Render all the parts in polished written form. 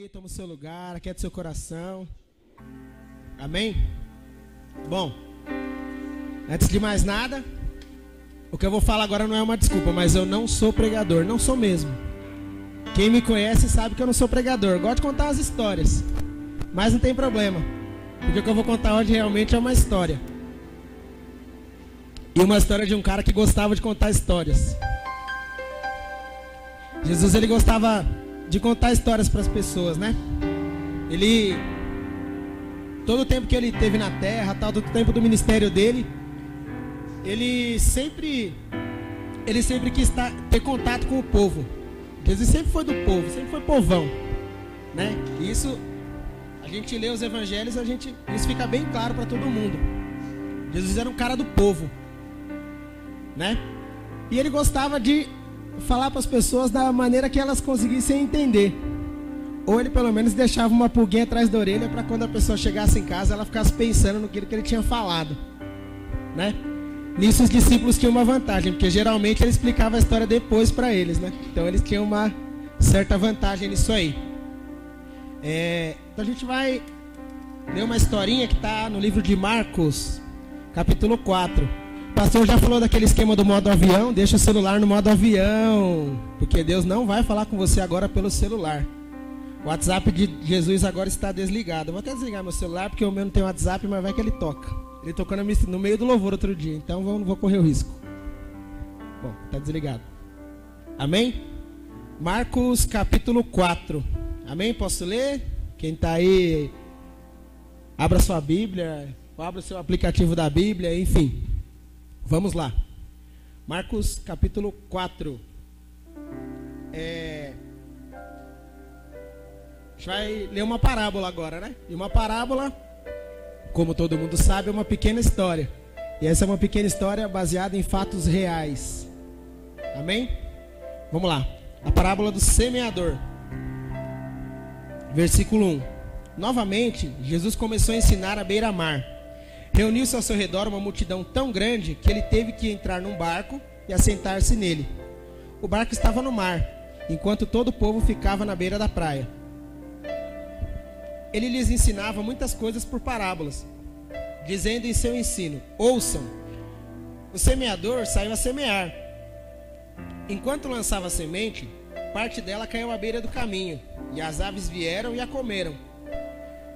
aí, toma o seu lugar, aquieta seu coração. Amém? Bom, antes de mais nada, o que eu vou falar agora não é uma desculpa, mas eu não sou pregador, não sou mesmo. Quem me conhece sabe que eu não sou pregador, eu gosto de contar as histórias, mas não tem problema, porque o que eu vou contar hoje realmente é uma história. E uma história de um cara que gostava de contar histórias. Jesus, ele gostava de contar histórias para as pessoas, né? Todo o tempo que ele teve na terra, todo o tempo do ministério dele, ele sempre quis ter contato com o povo. Jesus sempre foi do povo, sempre foi povão, né? E isso, a gente lê os evangelhos, isso fica bem claro para todo mundo. Jesus era um cara do povo, né? E ele gostava de falar para as pessoas da maneira que elas conseguissem entender. Ou ele pelo menos deixava uma pulguinha atrás da orelha para quando a pessoa chegasse em casa ela ficasse pensando no que ele tinha falado, né? Nisso os discípulos tinham uma vantagem, porque geralmente ele explicava a história depois para eles, né? Então eles tinham uma certa vantagem nisso aí. Então a gente vai ler uma historinha que está no livro de Marcos, capítulo 4. O pastor já falou daquele esquema do modo avião. Deixa o celular no modo avião, porque Deus não vai falar com você agora pelo celular. O WhatsApp de Jesus agora está desligado. Eu vou até desligar meu celular, porque o meu não tem WhatsApp, mas vai que ele toca. Ele tocou no meio do louvor outro dia, então não vou correr o risco. Bom, está desligado. Amém? Marcos capítulo 4. Amém? Posso ler? Quem está aí, abra sua Bíblia, ou abra o seu aplicativo da Bíblia, enfim. Vamos lá. Marcos capítulo 4. A gente vai ler uma parábola agora, né? E uma parábola, como todo mundo sabe, é uma pequena história. E essa é uma pequena história baseada em fatos reais. Amém? Vamos lá. A parábola do semeador. Versículo 1. Novamente, Jesus começou a ensinar à beira-mar. Reuniu-se ao seu redor uma multidão tão grande que ele teve que entrar num barco e assentar-se nele. O barco estava no mar, enquanto todo o povo ficava na beira da praia. Ele lhes ensinava muitas coisas por parábolas, dizendo em seu ensino: ouçam, o semeador saiu a semear. Enquanto lançava a semente, parte dela caiu à beira do caminho, e as aves vieram e a comeram.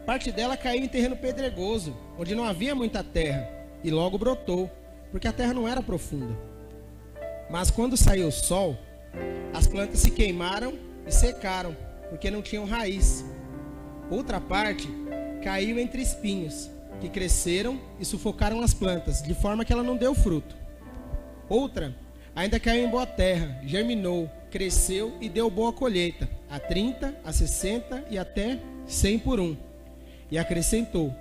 Parte dela caiu em terreno pedregoso, onde não havia muita terra, e logo brotou, porque a terra não era profunda. Mas quando saiu o sol, as plantas se queimaram e secaram, porque não tinham raiz. Outra parte caiu entre espinhos, que cresceram e sufocaram as plantas, de forma que ela não deu fruto. Outra ainda caiu em boa terra, germinou, cresceu e deu boa colheita, a 30, a 60 e até 100 por um. E acrescentou: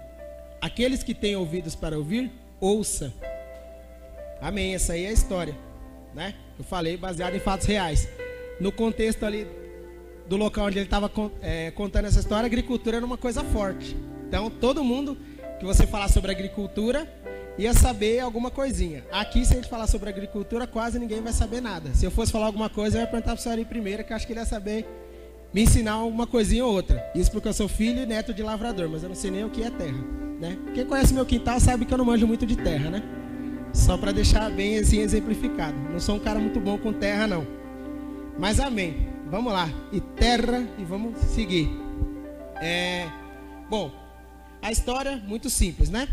aqueles que têm ouvidos para ouvir, ouça. Amém, essa aí é a história, né? Eu falei, baseado em fatos reais. No contexto ali do local onde ele estava contando essa história, a agricultura era uma coisa forte. Então todo mundo que você falar sobre agricultura ia saber alguma coisinha. Aqui, se a gente falar sobre agricultura, quase ninguém vai saber nada. Se eu fosse falar alguma coisa, eu ia perguntar para o senhor ali primeiro, que eu acho que ele ia saber me ensinar uma coisinha ou outra. Isso porque eu sou filho e neto de lavrador, mas eu não sei nem o que é terra, né? Quem conhece meu quintal sabe que eu não manjo muito de terra, né? Só para deixar bem assim exemplificado. Não sou um cara muito bom com terra, não. Mas amém. Vamos lá. E terra, e vamos seguir. Bom, a história muito simples, né?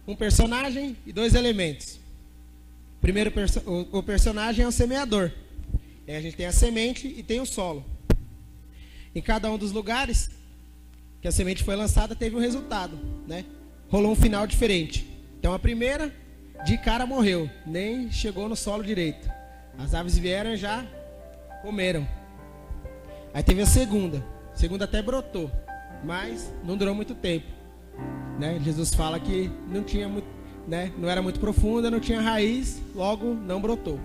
Um personagem e dois elementos. Primeiro, o personagem é o semeador. A gente tem a semente e tem o solo. Em cada um dos lugares que a semente foi lançada, teve um resultado, né? Rolou um final diferente. Então a primeira, de cara morreu, nem chegou no solo direito. As aves vieram e já comeram. Aí teve a segunda. A segunda até brotou, mas não durou muito tempo, né? Jesus fala que não tinha muito, né? Não era muito profunda, não tinha raiz, logo não brotou.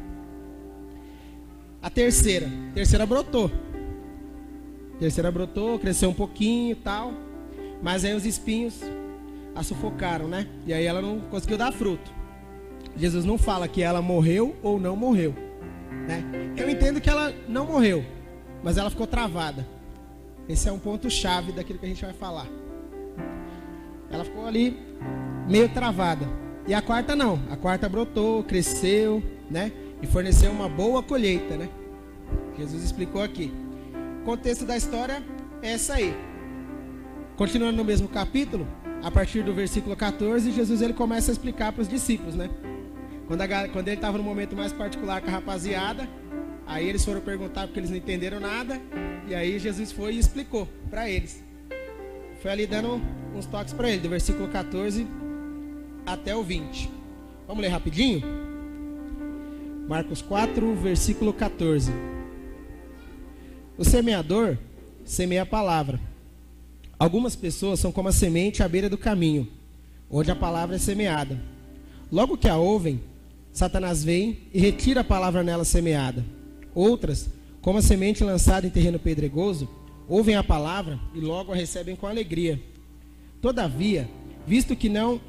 A terceira brotou. A terceira brotou, cresceu um pouquinho e tal, mas aí os espinhos a sufocaram, né? E aí ela não conseguiu dar fruto. Jesus não fala que ela morreu ou não morreu, né? Eu entendo que ela não morreu, mas ela ficou travada. Esse é um ponto-chave daquilo que a gente vai falar. Ela ficou ali meio travada. E a quarta não. A quarta brotou, cresceu, né? E forneceu uma boa colheita, né? Jesus explicou aqui. O contexto da história é essa aí. Continuando no mesmo capítulo, a partir do versículo 14, Jesus ele começa a explicar para os discípulos, né? Quando ele estava no momento mais particular com a rapaziada, aí eles foram perguntar porque eles não entenderam nada, e aí Jesus foi e explicou para eles. Foi ali dando uns toques para ele, do versículo 14 até o 20. Vamos ler rapidinho? Marcos 4, versículo 14. O semeador semeia a palavra. Algumas pessoas são como a semente à beira do caminho, onde a palavra é semeada. Logo que a ouvem, Satanás vem e retira a palavra nela semeada. Outras, como a semente lançada em terreno pedregoso, ouvem a palavra e logo a recebem com alegria. Todavia, visto que não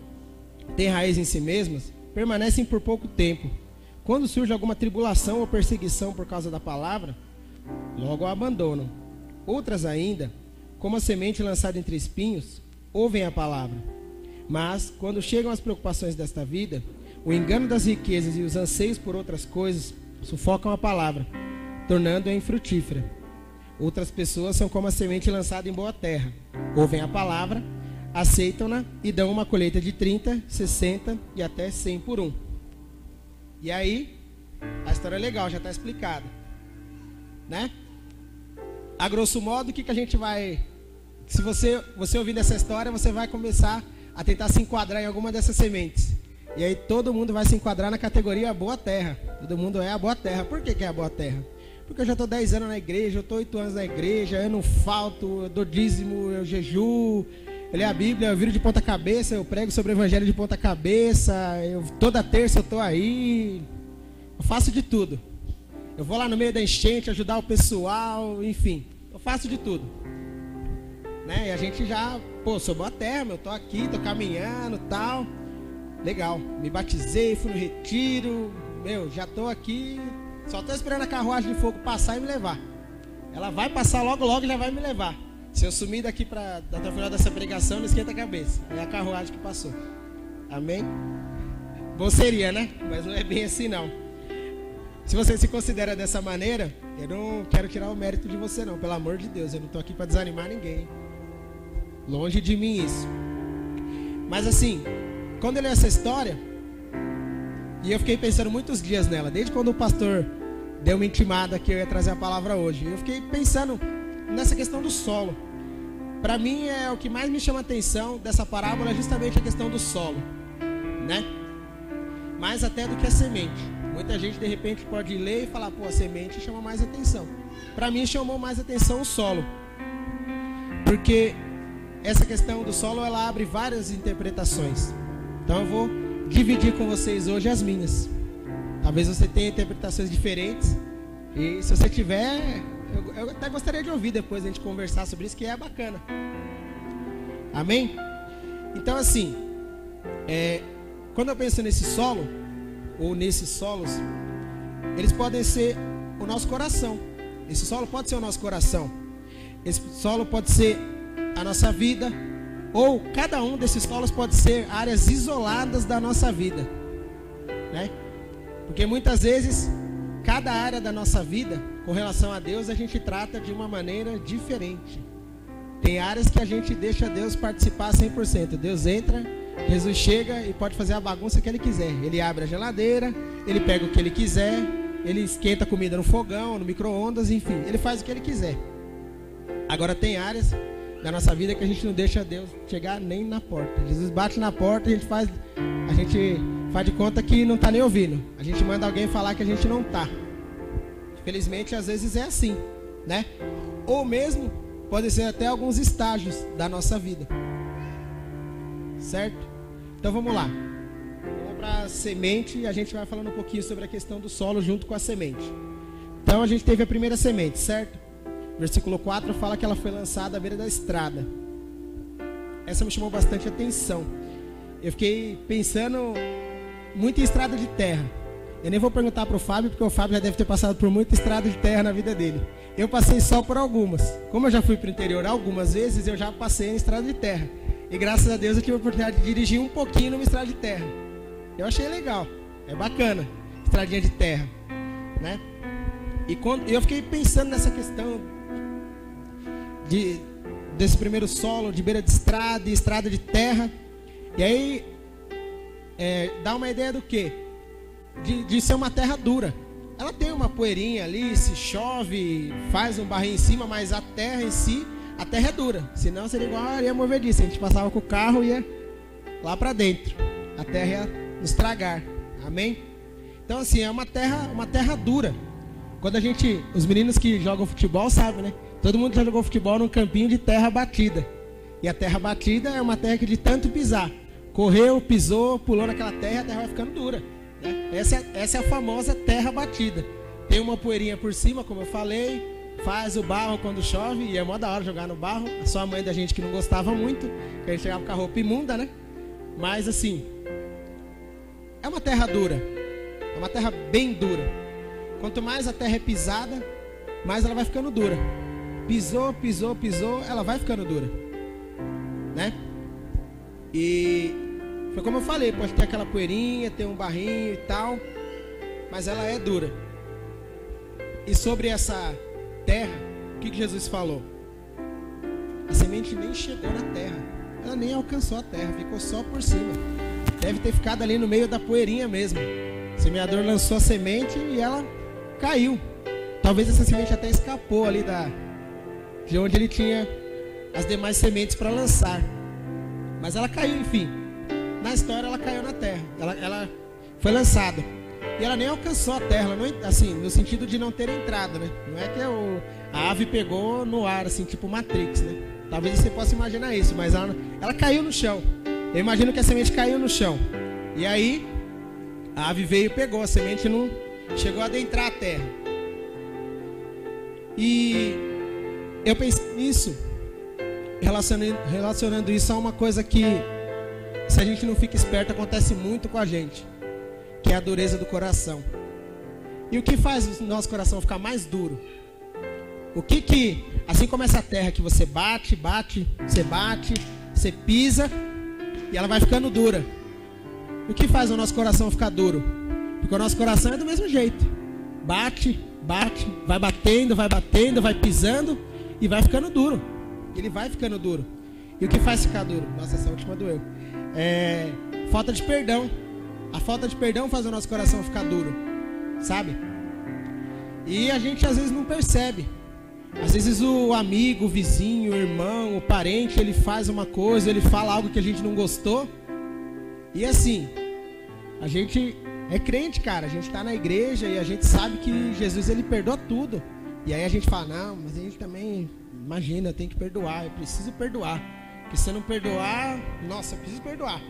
têm raiz em si mesmas, permanecem por pouco tempo. Quando surge alguma tribulação ou perseguição por causa da palavra, logo a abandonam. Outras ainda, como a semente lançada entre espinhos, ouvem a palavra. Mas, quando chegam as preocupações desta vida, o engano das riquezas e os anseios por outras coisas sufocam a palavra, tornando-a infrutífera. Outras pessoas são como a semente lançada em boa terra. Ouvem a palavra, aceitam-na e dão uma colheita de 30, 60 e até 100 por um. E aí, a história é legal, já está explicada. Né? A grosso modo, o que a gente vai... Se você ouvindo essa história, você vai começar a tentar se enquadrar em alguma dessas sementes. E aí todo mundo vai se enquadrar na categoria boa terra. Todo mundo é a boa terra. Por que é a boa terra? Porque eu já estou 10 anos na igreja, eu estou 8 anos na igreja, eu não falto, eu dou dízimo, eu jejuo, eu leio a Bíblia, eu viro de ponta cabeça, eu prego sobre o evangelho de ponta cabeça, toda terça eu estou aí, eu faço de tudo. Eu vou lá no meio da enchente, ajudar o pessoal, enfim, eu faço de tudo. Né? E a gente já, sou boa terra, eu estou aqui, estou caminhando e tal. Legal, me batizei, fui no retiro, já estou aqui, só estou esperando a carruagem de fogo passar e me levar. Ela vai passar logo e já vai me levar. Se eu sumir daqui até o final dessa pregação, não esquenta a cabeça. É a carruagem que passou. Amém? Bom seria, né? Mas não é bem assim não. Se você se considera dessa maneira, eu não quero tirar o mérito de você não, pelo amor de Deus. Eu não estou aqui para desanimar ninguém. Longe de mim isso. Mas assim, quando eu li essa história, e eu fiquei pensando muitos dias nela, desde quando o pastor deu uma intimada que eu ia trazer a palavra hoje, eu fiquei pensando nessa questão do solo. Para mim é o que mais me chama a atenção dessa parábola, é justamente a questão do solo, né? Mais até do que a semente. Muita gente de repente pode ler e falar, a semente chama mais atenção. Para mim chamou mais atenção o solo, porque essa questão do solo ela abre várias interpretações. Então eu vou dividir com vocês hoje as minhas. Talvez você tenha interpretações diferentes. E se você tiver, eu até gostaria de ouvir depois a gente conversar sobre isso, que é bacana. Amém? Então assim, quando eu penso nesse solo, ou nesses solos, eles podem ser o nosso coração. Esse solo pode ser o nosso coração. Esse solo pode ser a nossa vida. Ou cada um desses solos pode ser áreas isoladas da nossa vida, né? Porque muitas vezes, cada área da nossa vida, com relação a Deus, a gente trata de uma maneira diferente. Tem áreas que a gente deixa Deus participar 100%. Deus entra, Jesus chega e pode fazer a bagunça que Ele quiser. Ele abre a geladeira, Ele pega o que Ele quiser, Ele esquenta a comida no fogão, no micro-ondas, enfim, Ele faz o que Ele quiser. Agora tem áreas da nossa vida que a gente não deixa Deus chegar nem na porta. Jesus bate na porta e a gente faz de conta que não está nem ouvindo. A gente manda alguém falar que a gente não está. Infelizmente, às vezes é assim, né? Ou mesmo, pode ser até alguns estágios da nossa vida. Certo? Então vamos lá. Vamos para a semente e a gente vai falando um pouquinho sobre a questão do solo junto com a semente. Então a gente teve a primeira semente, certo? Versículo 4 fala que ela foi lançada à beira da estrada. Essa me chamou bastante atenção. Eu fiquei pensando muito em estrada de terra. Eu nem vou perguntar para o Fábio, porque o Fábio já deve ter passado por muita estrada de terra na vida dele. Eu passei só por algumas. Como eu já fui para o interior algumas vezes, eu já passei em estrada de terra. E graças a Deus eu tive a oportunidade de dirigir um pouquinho numa estrada de terra. Eu achei legal, é bacana, estradinha de terra, né? E eu fiquei pensando nessa questão desse primeiro solo, de beira de estrada e estrada de terra. E aí, dá uma ideia do quê? De ser uma terra dura. Ela tem uma poeirinha ali, se chove, faz um barrinho em cima, mas a terra em si, a terra é dura. Senão seria igual a areia movediça. A gente passava com o carro e ia lá para dentro. A terra ia nos tragar. Amém? Então assim, é uma terra dura. Quando os meninos que jogam futebol sabem, né? Todo mundo já jogou futebol num campinho de terra batida. E a terra batida é uma terra que de tanto pisar, correu, pisou, pulou naquela terra, a terra vai ficando dura. Essa é a famosa terra batida. Tem uma poeirinha por cima, como eu falei, faz o barro quando chove, e é mó da hora jogar no barro. Só a mãe da gente que não gostava muito, que a gente chegava com a roupa imunda, né? Mas assim, é uma terra dura, é uma terra bem dura. Quanto mais a terra é pisada, mais ela vai ficando dura. Pisou, ela vai ficando dura, né? E foi como eu falei, pode ter aquela poeirinha, ter um barrinho e tal, mas ela é dura. E sobre essa terra, o que Jesus falou? A semente nem chegou na terra, ela nem alcançou a terra, ficou só por cima. Deve ter ficado ali no meio da poeirinha mesmo. O semeador lançou a semente e ela caiu. Talvez essa semente até escapou ali de onde ele tinha as demais sementes para lançar. Mas ela caiu, enfim. Na história ela caiu na terra. Ela foi lançada. E ela nem alcançou a terra, ela não, assim, no sentido de não ter entrado, né? Não é que a ave pegou no ar, assim, tipo Matrix, né? Talvez você possa imaginar isso, mas ela caiu no chão. Eu imagino que a semente caiu no chão. E aí, a ave veio e pegou, a semente não chegou a adentrar a terra. E eu pensei nisso, relacionando isso a uma coisa que, se a gente não fica esperto, acontece muito com a gente, que é a dureza do coração. E o que faz o nosso coração ficar mais duro? Assim como essa terra que você bate, você pisa e ela vai ficando dura. O que faz o nosso coração ficar duro? Porque o nosso coração é do mesmo jeito. Bate, vai batendo, vai pisando e vai ficando duro. Ele vai ficando duro. E o que faz ficar duro? Nossa, essa última doeu. Falta de perdão. A falta de perdão faz o nosso coração ficar duro, sabe? E a gente às vezes não percebe. Às vezes o amigo, o vizinho, o irmão, o parente, ele faz uma coisa, ele fala algo que a gente não gostou. E assim, a gente é crente, cara. A gente está na igreja e a gente sabe que Jesus, ele perdoa tudo. E aí a gente fala, não, mas a gente também, imagina, eu tenho que perdoar, eu preciso perdoar. Porque se eu não perdoar, nossa, eu preciso perdoar.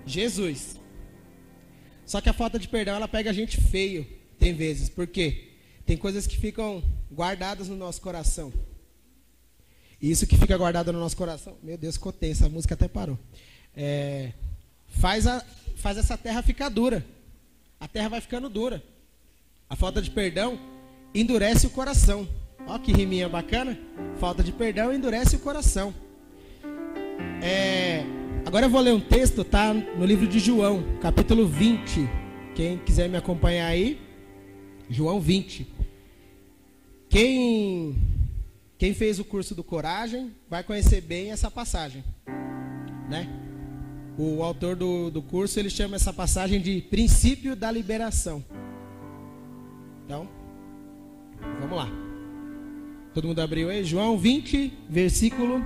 Jesus. Só que a falta de perdão, ela pega a gente feio, tem vezes. Por quê? Tem coisas que ficam guardadas no nosso coração. E isso que fica guardado no nosso coração, meu Deus, ficou tenso, a música até parou. Faz essa terra ficar dura. A terra vai ficando dura. A falta de perdão endurece o coração. Ó que riminha bacana. Falta de perdão endurece o coração. Agora eu vou ler um texto, tá? No livro de João, capítulo 20. Quem quiser me acompanhar aí, João 20. Quem fez o curso do Coragem vai conhecer bem essa passagem, né? O autor do curso, ele chama essa passagem de princípio da liberação. Então, vamos lá. Todo mundo abriu aí? João 20, versículo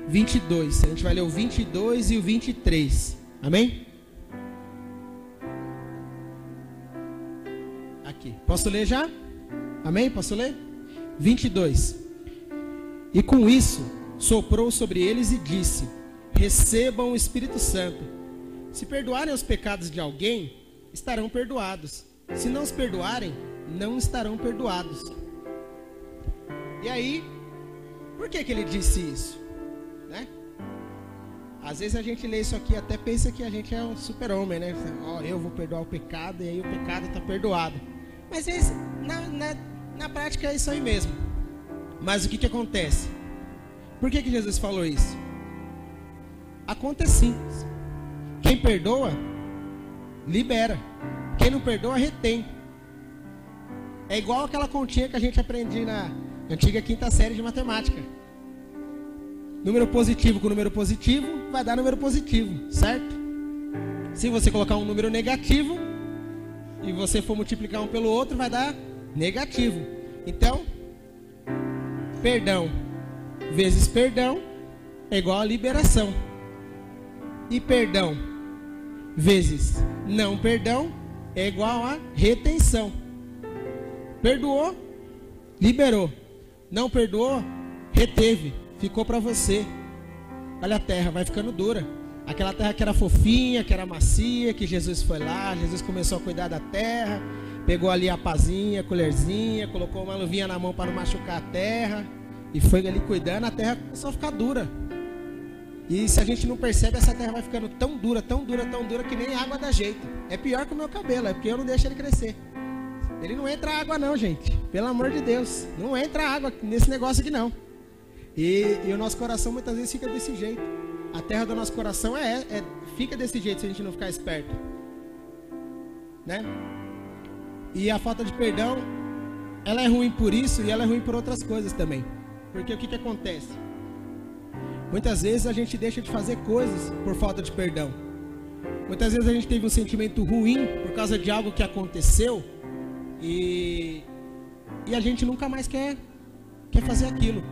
22. A gente vai ler o 22 e o 23. Amém? Aqui. Posso ler já? Amém? Posso ler? 22. E com isso, soprou sobre eles e disse: recebam o Espírito Santo. Se perdoarem os pecados de alguém, estarão perdoados. Se não os perdoarem, não estarão perdoados. E aí, por que ele disse isso? Né? Às vezes a gente lê isso aqui e até pensa que a gente é um super-homem, né? Eu vou perdoar o pecado e aí o pecado está perdoado. Mas Na prática é isso aí mesmo. Mas o que acontece? Por que Jesus falou isso? A conta é simples. Quem perdoa, libera. Quem não perdoa, retém. É igual aquela continha que a gente aprendia na antiga 5ª série de matemática. Número positivo com número positivo vai dar número positivo, certo? Se você colocar um número negativo e você for multiplicar um pelo outro, vai dar negativo. Então, perdão vezes perdão é igual a liberação. E perdão vezes não perdão é igual a retenção. Perdoou, liberou. Não perdoou, reteve. Ficou para você. Olha a terra, vai ficando dura. Aquela terra que era fofinha, que era macia, que Jesus foi lá, Jesus começou a cuidar da terra, pegou ali a pazinha, a colherzinha, colocou uma luvinha na mão para não machucar a terra, e foi ali cuidando, a terra começou a ficar dura. E se a gente não percebe, essa terra vai ficando tão dura, tão dura, tão dura, que nem água dá jeito. É pior que o meu cabelo, é porque eu não deixo ele crescer. Ele não entra água não, gente. Pelo amor de Deus. Não entra água nesse negócio aqui não. E o nosso coração muitas vezes fica desse jeito. A terra do nosso coração fica desse jeito se a gente não ficar esperto. Né? E a falta de perdão, ela é ruim por isso e ela é ruim por outras coisas também. Porque o que acontece? Muitas vezes a gente deixa de fazer coisas por falta de perdão. Muitas vezes a gente teve um sentimento ruim por causa de algo que aconteceu e a gente nunca mais quer fazer aquilo.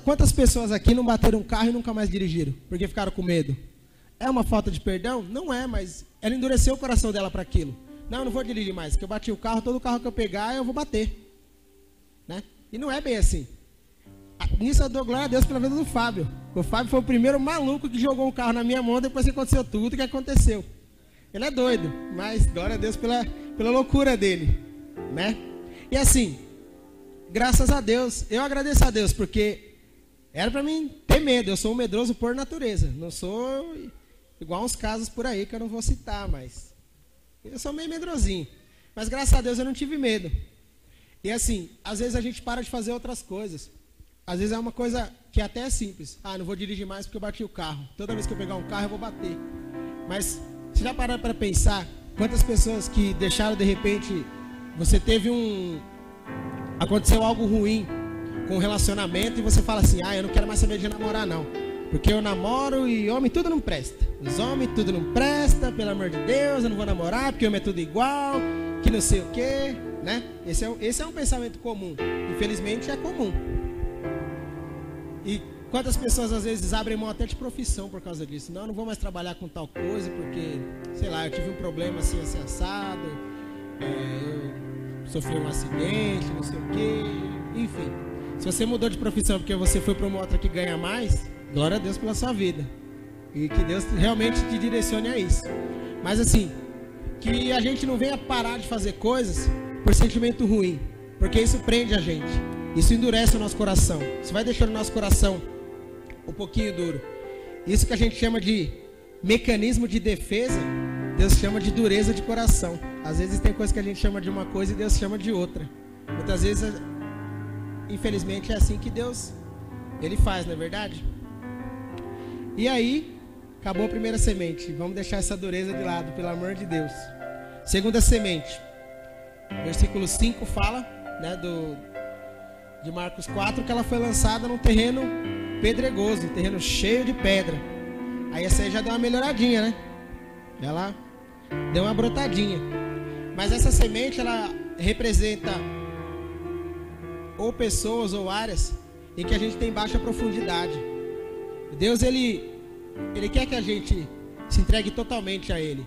Quantas pessoas aqui não bateram um carro e nunca mais dirigiram porque ficaram com medo? É uma falta de perdão? Não é, mas ela endureceu o coração dela para aquilo. Não, eu não vou dirigir mais, porque eu bati o carro, todo carro que eu pegar eu vou bater, né? E não é bem assim. Nisso eu dou glória a Deus pela vida do Fábio. O Fábio foi o primeiro maluco que jogou um carro na minha mão depois que aconteceu tudo que aconteceu. Ele é doido, mas glória a Deus pela loucura dele, né? E assim, graças a Deus, eu agradeço a Deus, porque era para mim ter medo. Eu sou um medroso por natureza. Não sou igual uns casos por aí que eu não vou citar, mas eu sou meio medrosinho. Mas graças a Deus eu não tive medo. E assim, às vezes a gente para de fazer outras coisas. Às vezes é uma coisa que até é simples. Ah, não vou dirigir mais porque eu bati o carro. Toda vez que eu pegar um carro eu vou bater. Mas você já parou para pensar quantas pessoas que deixaram de repente, você teve aconteceu algo ruim com o relacionamento e você fala assim, eu não quero mais saber de namorar não, porque eu namoro e homem tudo não presta. Os homens tudo não presta, pelo amor de Deus, eu não vou namorar porque homem é tudo igual, que não sei o que, né? Esse é um pensamento comum, infelizmente é comum. E quantas pessoas às vezes abrem mão até de profissão por causa disso? Não, eu não vou mais trabalhar com tal coisa porque, sei lá, eu tive um problema assim assado, eu sofri um acidente, não sei o que, enfim. Se você mudou de profissão porque você foi para uma outra que ganha mais, glória a Deus pela sua vida. E que Deus realmente te direcione a isso. Mas assim, que a gente não venha parar de fazer coisas por sentimento ruim, porque isso prende a gente. Isso endurece o nosso coração. Isso vai deixando o nosso coração um pouquinho duro. Isso que a gente chama de mecanismo de defesa, Deus chama de dureza de coração. Às vezes tem coisa que a gente chama de uma coisa e Deus chama de outra. Muitas vezes, infelizmente, é assim que Deus, Ele faz, não é verdade? E aí, acabou a primeira semente. Vamos deixar essa dureza de lado, pelo amor de Deus. Segunda semente. Versículo 5 fala, né, de Marcos 4, que ela foi lançada num terreno pedregoso, um terreno cheio de pedra. Aí essa aí já deu uma melhoradinha, né? Ela deu uma brotadinha. Mas essa semente, ela representa ou pessoas ou áreas em que a gente tem baixa profundidade. Deus, ele quer que a gente se entregue totalmente a Ele.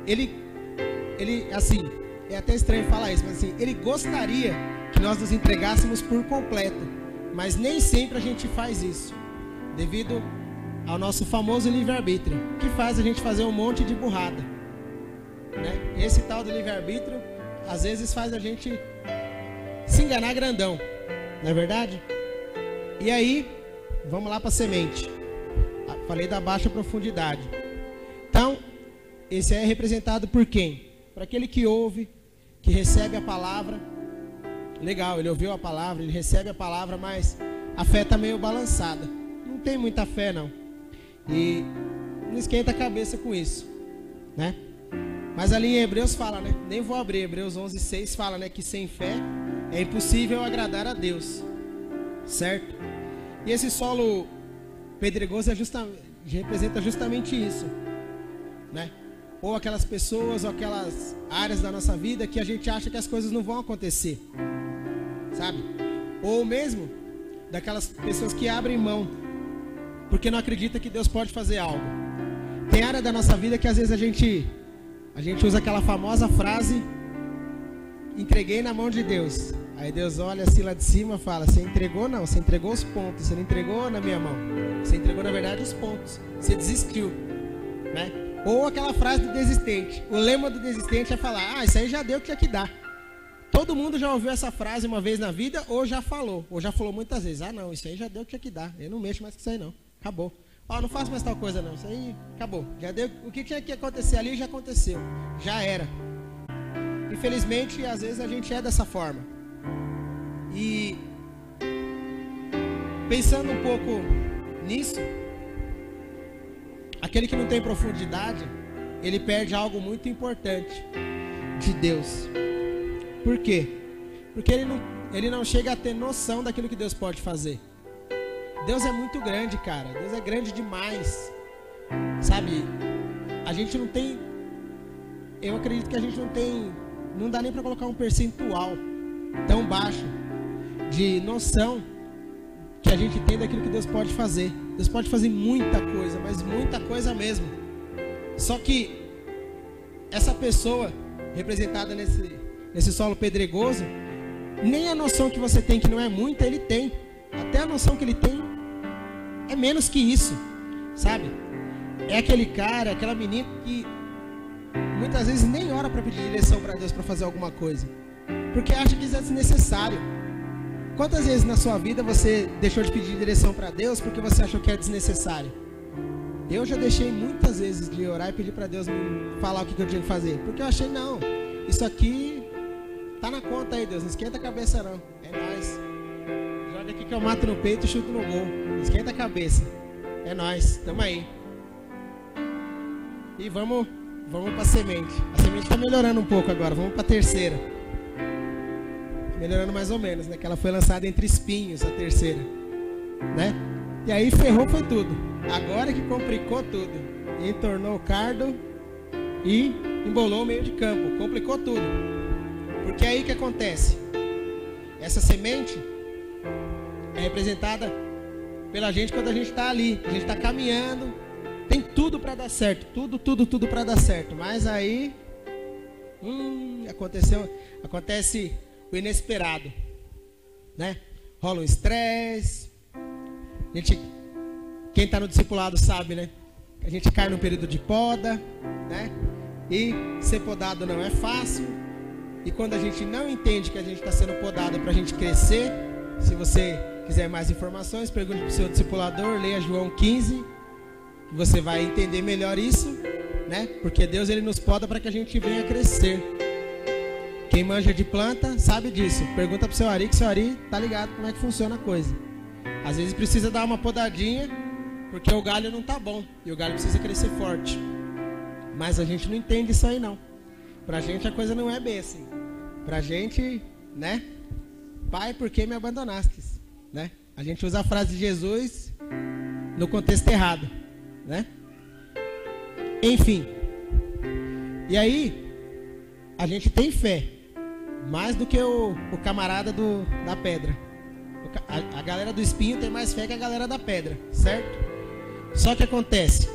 Ele, assim, é até estranho falar isso, mas assim, Ele gostaria que nós nos entregássemos por completo, mas nem sempre a gente faz isso, devido ao nosso famoso livre-arbítrio, que faz a gente fazer um monte de burrada, né? Esse tal do livre-arbítrio, às vezes faz a gente se enganar grandão, não é verdade? E aí, vamos lá para a semente. Falei da baixa profundidade. Então, esse é representado por quem? Por aquele que ouve, que recebe a palavra, legal, ele ouviu a palavra, ele recebe a palavra, mas a fé está meio balançada. Não tem muita fé, não. E não esquenta a cabeça com isso, né? Mas ali em Hebreus fala, né? Nem vou abrir, Hebreus 11:6 fala, né? Que sem fé é impossível agradar a Deus, certo? E esse solo pedregoso representa justamente isso, né? Ou aquelas pessoas, ou aquelas áreas da nossa vida que a gente acha que as coisas não vão acontecer, sabe? Ou mesmo daquelas pessoas que abrem mão porque não acredita que Deus pode fazer algo. Tem área da nossa vida que às vezes a gente usa aquela famosa frase: entreguei na mão de Deus. Aí Deus olha assim lá de cima e fala: você entregou? Não, você entregou os pontos, você não entregou na minha mão, você entregou na verdade os pontos, você desistiu, né? Ou aquela frase do desistente. O lema do desistente é falar: isso aí já deu o que tinha que dar. Todo mundo já ouviu essa frase uma vez na vida, ou já falou muitas vezes: não, isso aí já deu o que tinha que dar, eu não mexo mais com isso aí não, acabou. Não faço mais tal coisa não, isso aí acabou, já deu, o que tinha que acontecer ali já aconteceu, já era. Infelizmente, às vezes a gente é dessa forma. E pensando um pouco nisso, aquele que não tem profundidade, ele perde algo muito importante de Deus. Por quê? Porque ele não chega a ter noção daquilo que Deus pode fazer. Deus é muito grande, cara. Deus é grande demais. Sabe? A gente não tem... Eu acredito que a gente não tem... Não dá nem para colocar um percentual tão baixo de noção que a gente tem daquilo que Deus pode fazer. Deus pode fazer muita coisa, mas muita coisa mesmo. Só que essa pessoa representada nesse solo pedregoso, nem a noção que você tem que não é muita, ele tem. Até a noção que ele tem é menos que isso, sabe? É aquele cara, aquela menina que muitas vezes nem ora para pedir direção para Deus para fazer alguma coisa, porque acha que isso é desnecessário. Quantas vezes na sua vida você deixou de pedir direção para Deus porque você achou que é desnecessário? Eu já deixei muitas vezes de orar e pedir para Deus me falar o que eu tinha que fazer, porque eu achei: não, isso aqui tá na conta aí, Deus, não esquenta a cabeça não, é nóis. Joga aqui que eu mato no peito e chuto no gol, não esquenta a cabeça, é nóis, tamo aí. E vamos para a semente. A semente está melhorando um pouco agora, vamos para a terceira. Melhorando mais ou menos, né? Que ela foi lançada entre espinhos, a terceira, né? E aí ferrou foi tudo. Agora que complicou tudo. E entornou o cardo e embolou o meio de campo. Complicou tudo. Porque aí o que acontece? Essa semente é representada pela gente quando a gente está ali. A gente está caminhando. Tem tudo para dar certo. Tudo para dar certo. Mas aí acontece o inesperado, né? Rola um estresse. Quem está no discipulado sabe, né? A gente cai num período de poda, né? E ser podado não é fácil. E quando a gente não entende que a gente está sendo podado para a gente crescer, se você quiser mais informações, pergunte para o seu discipulador, leia João 15, que você vai entender melhor isso, né? Porque Deus, ele nos poda para que a gente venha crescer. Quem manja de planta sabe disso. Pergunta pro seu Ari, que seu Ari tá ligado como é que funciona a coisa. Às vezes precisa dar uma podadinha, porque o galho não tá bom. E o galho precisa crescer forte. Mas a gente não entende isso aí não. Pra gente a coisa não é bem assim. Pra gente, né? Pai, por que me abandonaste? Né? A gente usa a frase de Jesus no contexto errado, né? Enfim. E aí, a gente tem fé. Mais do que o camarada da pedra. A galera do espinho tem mais fé que a galera da pedra, certo? Só que acontece,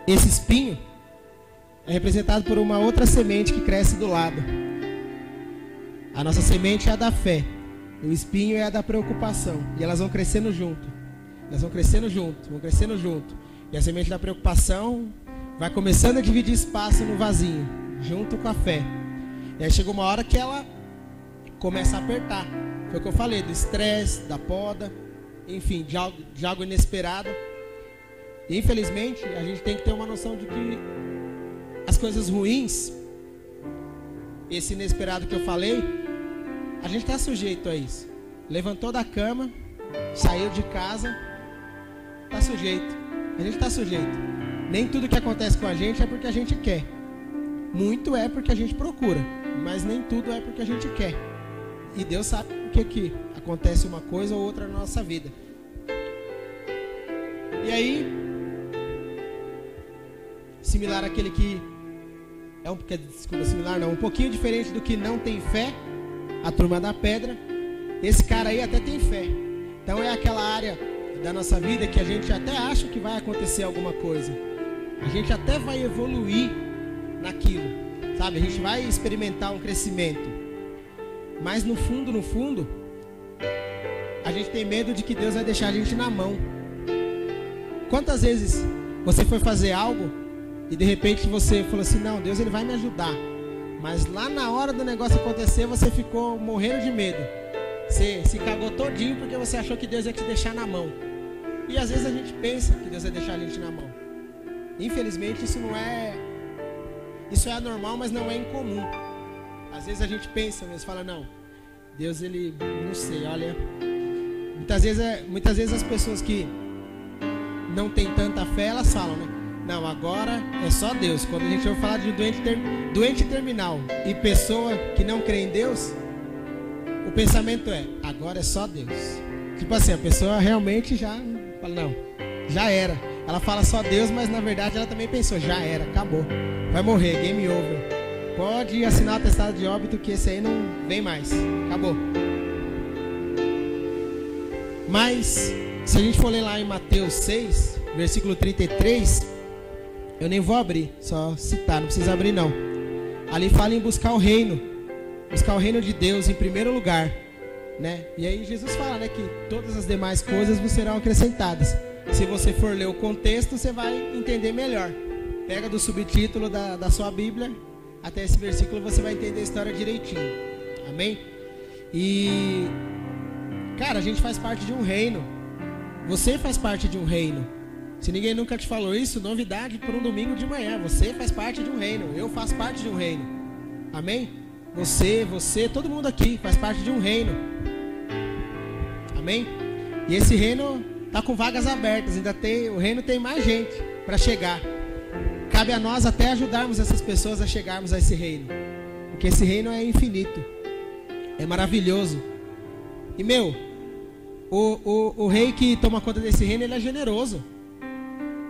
esse espinho é representado por uma outra semente que cresce do lado. A nossa semente é a da fé, o espinho é a da preocupação. E elas vão crescendo junto. Elas vão crescendo junto. E a semente da preocupação vai começando a dividir espaço no vasinho, junto com a fé. E aí chega uma hora que ela começa a apertar. Foi o que eu falei, do estresse, da poda, enfim, de algo inesperado. E infelizmente, a gente tem que ter uma noção de que as coisas ruins, esse inesperado que eu falei, a gente está sujeito a isso. Levantou da cama, saiu de casa, está sujeito. A gente está sujeito. Nem tudo que acontece com a gente é porque a gente quer. Muito é porque a gente procura, mas nem tudo é porque a gente quer. E Deus sabe por que acontece uma coisa ou outra na nossa vida. E aí, similar àquele que um pouquinho diferente do que não tem fé, a turma da pedra, esse cara aí até tem fé. Então é aquela área da nossa vida que a gente até acha que vai acontecer alguma coisa. A gente até vai evoluir naquilo, sabe? A gente vai experimentar um crescimento. Mas no fundo, a gente tem medo de que Deus vai deixar a gente na mão. Quantas vezes você foi fazer algo e de repente você falou assim, não, Deus ele vai me ajudar. Mas lá na hora do negócio acontecer, você ficou morrendo de medo. Você se cagou todinho porque você achou que Deus ia te deixar na mão. E às vezes a gente pensa que Deus vai deixar a gente na mão. Infelizmente isso é anormal, mas não é incomum. Às vezes a gente pensa mesmo, fala, não, Deus ele, não sei, olha. Muitas vezes as pessoas que não tem tanta fé, elas falam, né? Não, agora é só Deus. Quando a gente vai falar de doente terminal e pessoa que não crê em Deus, o pensamento é, agora é só Deus. Tipo assim, a pessoa realmente já fala, não, já era. Ela fala só Deus, mas na verdade ela também pensou, já era, acabou. Vai morrer, game over. Pode assinar o atestado de óbito que esse aí não vem mais. Acabou. Mas se a gente for ler lá em Mateus 6, versículo 33, eu nem vou abrir, só citar, não precisa abrir não. Ali fala em buscar o reino de Deus em primeiro lugar, né? E aí Jesus fala, né, que todas as demais coisas vos serão acrescentadas. Se você for ler o contexto, você vai entender melhor. Pega do subtítulo da sua Bíblia, até esse versículo você vai entender a história direitinho. Amém? E, cara, a gente faz parte de um reino. Você faz parte de um reino. Se ninguém nunca te falou isso, novidade por um domingo de manhã. Você faz parte de um reino. Eu faço parte de um reino. Amém? Você, todo mundo aqui faz parte de um reino. Amém? E esse reino está com vagas abertas. O reino tem mais gente para chegar. Cabe a nós até ajudarmos essas pessoas a chegarmos a esse reino. Porque esse reino é infinito. É maravilhoso. E o rei que toma conta desse reino, ele é generoso.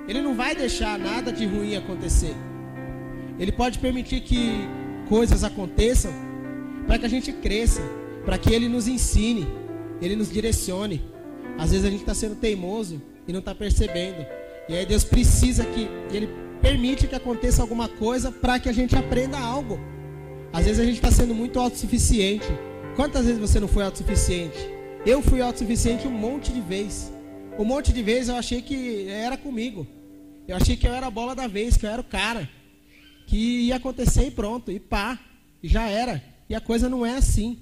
Ele não vai deixar nada de ruim acontecer. Ele pode permitir que coisas aconteçam para que a gente cresça, para que ele nos ensine, ele nos direcione. Às vezes a gente está sendo teimoso e não está percebendo. E aí Deus precisa que ele permite que aconteça alguma coisa para que a gente aprenda algo. Às vezes a gente está sendo muito autossuficiente. Quantas vezes você não foi autossuficiente? Eu fui autossuficiente um monte de vezes. Um monte de vezes eu achei que era comigo. Eu achei que eu era a bola da vez, que eu era o cara. Que ia acontecer e pronto, e pá, e já era. E a coisa não é assim.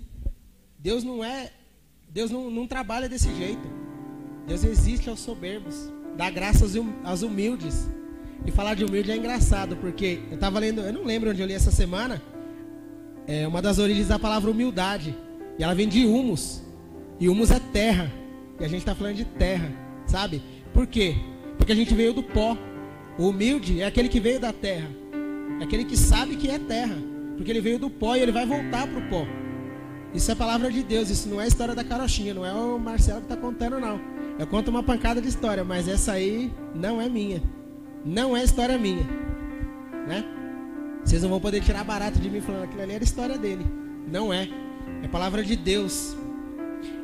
Deus não trabalha desse jeito. Deus resiste aos soberbos, dá graças aos humildes. E falar de humilde é engraçado, porque eu estava lendo, eu não lembro onde eu li essa semana, uma das origens da palavra humildade. E ela vem de humus. E humus é terra. E a gente está falando de terra, sabe? Por quê? Porque a gente veio do pó. O humilde é aquele que veio da terra. É aquele que sabe que é terra. Porque ele veio do pó e ele vai voltar para o pó. Isso é palavra de Deus. Isso não é história da carochinha. Não é o Marcelo que está contando, não. Eu conto uma pancada de história, mas essa aí não é minha. Não é história minha, né? Vocês não vão poder tirar barato de mim falando aquilo ali era história dele. Não é. É palavra de Deus.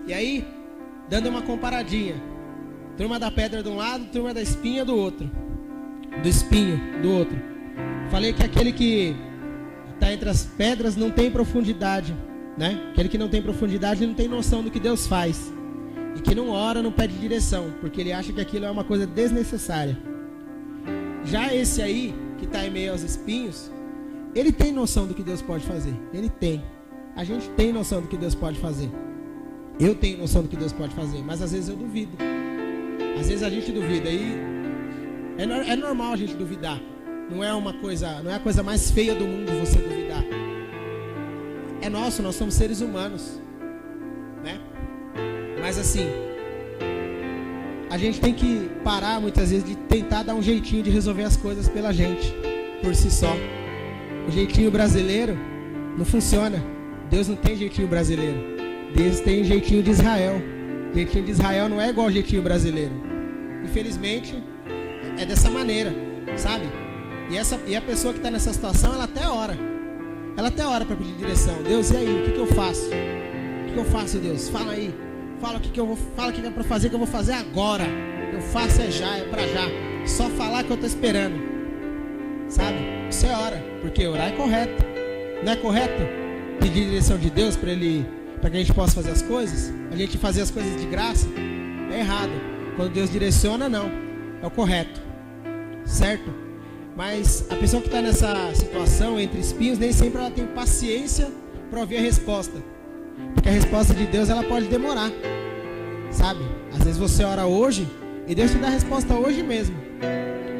E aí, dando uma comparadinha. Turma da pedra de um lado, turma da espinha do outro. Do espinho do outro. Falei que aquele que está entre as pedras não tem profundidade, né? Aquele que não tem profundidade não tem noção do que Deus faz. E que não ora, não pede direção, porque ele acha que aquilo é uma coisa desnecessária. Já esse aí, que está em meio aos espinhos, ele tem noção do que Deus pode fazer. Ele tem. A gente tem noção do que Deus pode fazer. Eu tenho noção do que Deus pode fazer, mas às vezes eu duvido. Às vezes a gente duvida e é normal a gente duvidar. Não é a coisa mais feia do mundo você duvidar. é nosso, nós somos seres humanos, né? Mas assim, a gente tem que parar muitas vezes de tentar dar um jeitinho de resolver as coisas pela gente, por si só. O jeitinho brasileiro não funciona. Deus não tem jeitinho brasileiro. Deus tem jeitinho de Israel. O jeitinho de Israel não é igual ao jeitinho brasileiro. Infelizmente, é dessa maneira, sabe? E a pessoa que está nessa situação, ela até ora. Ela até ora para pedir direção. Deus, e aí? O que eu faço? O que eu faço, Deus? Fala aí. Fala o que eu vou, fala o que é para fazer, que eu vou fazer agora. Eu faço é já, é para já. Só falar que eu estou esperando. Sabe? Você ora, porque orar é correto. Não é correto pedir direção de Deus para que a gente possa fazer as coisas? A gente fazer as coisas de graça? É errado. Quando Deus direciona, não. É o correto. Certo? Mas a pessoa que está nessa situação entre espinhos, nem sempre ela tem paciência para ouvir a resposta. Porque a resposta de Deus, ela pode demorar. Sabe? Às vezes você ora hoje e Deus te dá a resposta hoje mesmo.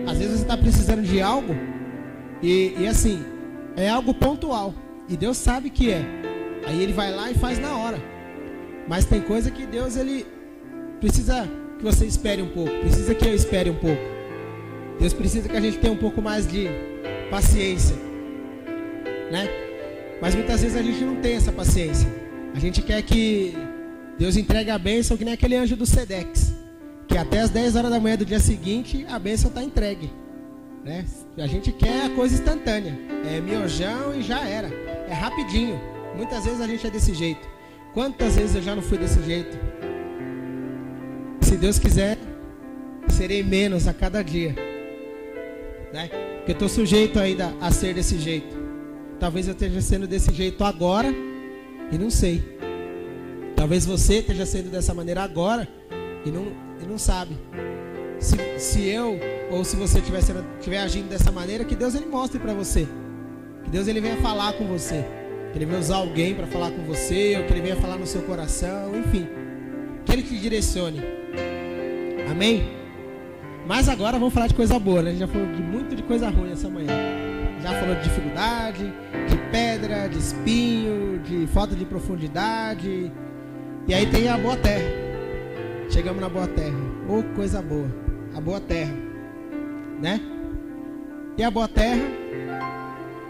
Às vezes você está precisando de algo e assim, é algo pontual. E Deus sabe que é. Aí Ele vai lá e faz na hora. Mas tem coisa que Deus, Ele precisa que você espere um pouco. Precisa que eu espere um pouco. Deus precisa que a gente tenha um pouco mais de paciência, né? Mas muitas vezes a gente não tem essa paciência. A gente quer que Deus entregue a bênção, que nem aquele anjo do Sedex, que até as 10 horas da manhã do dia seguinte a bênção está entregue, né? A gente quer a coisa instantânea. É miojão e já era. É rapidinho. Muitas vezes a gente é desse jeito. Quantas vezes eu já não fui desse jeito? Se Deus quiser, serei menos a cada dia, né? Porque eu estou sujeito ainda a ser desse jeito. Talvez eu esteja sendo desse jeito agora e não sei. Talvez você esteja sendo dessa maneira agora e não sabe. Se eu ou se você estiver agindo dessa maneira, que Deus Ele mostre para você. Que Deus Ele venha falar com você. Que Ele venha usar alguém para falar com você, ou que Ele venha falar no seu coração, enfim. Que Ele te direcione. Amém? Mas agora vamos falar de coisa boa, né? A gente já falou muito de coisa ruim essa manhã. Já falou de dificuldade, de pedra, de espinho, de falta de profundidade. E aí tem a boa terra. Chegamos na boa terra. Oh, coisa boa. A boa terra, né? E a boa terra